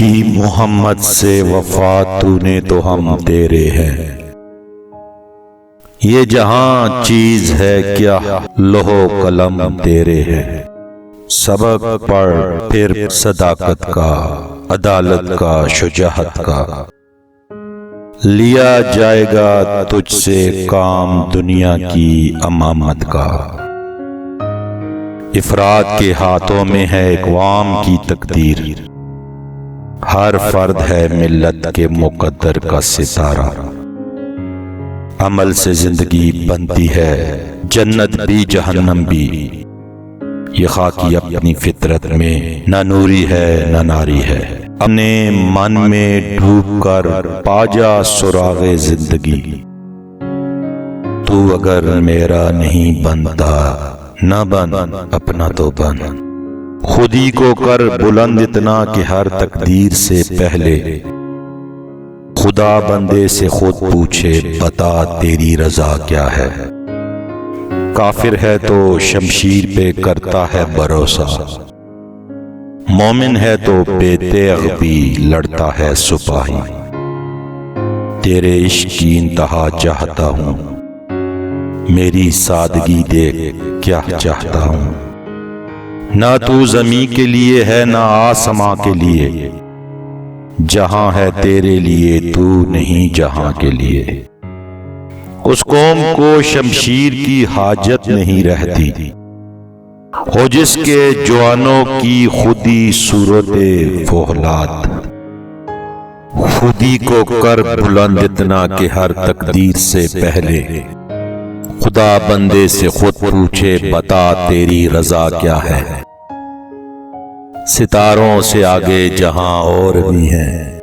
थी मोहम्मद से वफा तूने तो हम तेरे हैं। ये जहां चीज है क्या लोहो कलम तेरे हैं। सबक पढ़ फिर सदाकत का, अदालत का, शुजाअत का। लिया जाएगा तुझसे काम दुनिया की अमामत का। इफराद के हाथों में है इक़वाम की तकदीर। हर फर्द है मिल्लत के मुक़द्दर का सितारा। अमल से जिंदगी बनती है जन्नत भी जहन्नम भी। ये खाकी अपनी फितरत में न नूरी है न नारी है। अपने मन में डूब कर पाजा सुरागे जिंदगी। तू अगर मेरा नहीं बनता न बन अपना तो बन। खुदी को कर बुलंद इतना कि हर तकदीर से पहले खुदा बंदे से खुद पूछे बता तेरी रजा क्या है। काफिर है तो शमशीर पे करता है भरोसा। मोमिन है तो बेतेग भी लड़ता है सिपाही। तेरे इश्क की इंतहा चाहता हूँ, मेरी सादगी देख क्या चाहता हूँ। ना तू ज़मीं के लिए है ना आसमां के लिए। जहां है तेरे लिए तू नहीं जहां के लिए। उस कौम को शमशीर की हाजत नहीं रहती हो जिसके जवानों की खुदी सूरते फोहलाद। खुदी को कर बुलंद इतना कि हर तकदीर से पहले खुदा बंदे से खुद पूछे बता तेरी रजा क्या है। सितारों से आगे जहां और भी हैं,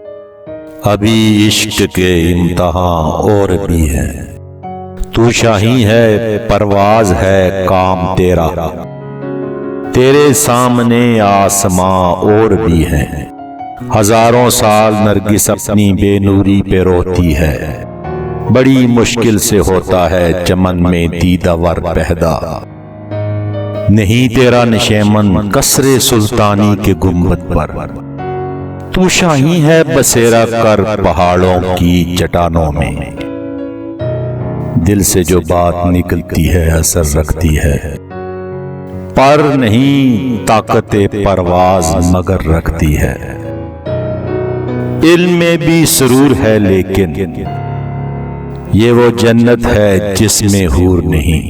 अभी इश्क के इम्तिहान और भी हैं। तू शाही है परवाज है काम तेरा। तेरे सामने आसमां और भी हैं। हजारों साल नरगिस अपनी बेनूरी पे रोती है। बड़ी मुश्किल से होता है चमन में दीदावर पैदा। नहीं तेरा निशेमन कसरे सुल्तानी के गुंबद पर। तू शाही है बसेरा कर पहाड़ों की चट्टानों में। दिल से जो बात निकलती है असर रखती है। पर नहीं ताकते परवाज मगर रखती है। इल्म में भी सुरूर है लेकिन ये वो जन्नत है जिसमें हूर नहीं।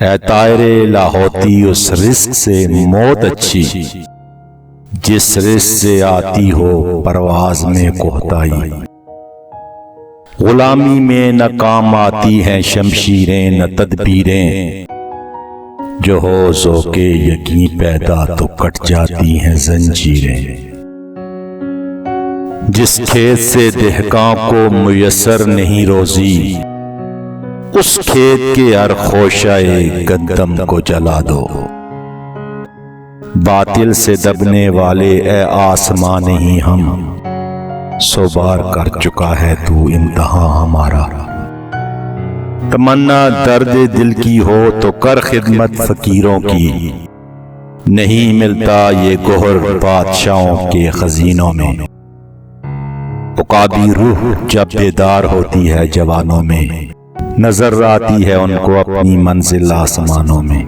ऐ तायरे लाहौती उस रिस्क से मौत अच्छी जिस रिस्क से आती हो परवाज में कोहताई। गुलामी में न काम आती हैं शमशीरें न तदबीरें। जो हो ज़ौक़े यकीन पैदा तो कट जाती हैं जंजीरें। जिस खेत से देहकां को मुयस्सर नहीं रोजी उस खेत के हर खोशाए गंदम को जला दो। बातिल से दबने वाले ए आसमां नहीं हम। सौ बार कर चुका है तू इम्तिहान हमारा। तमन्ना दर्द दिल की हो तो कर खिदमत फकीरों की। नहीं मिलता ये गोहर बादशाहों के खजीनों में। उकाबी रूह जब बेदार होती है जवानों में नजर आती है उनको अपनी मंजिल आसमानों में।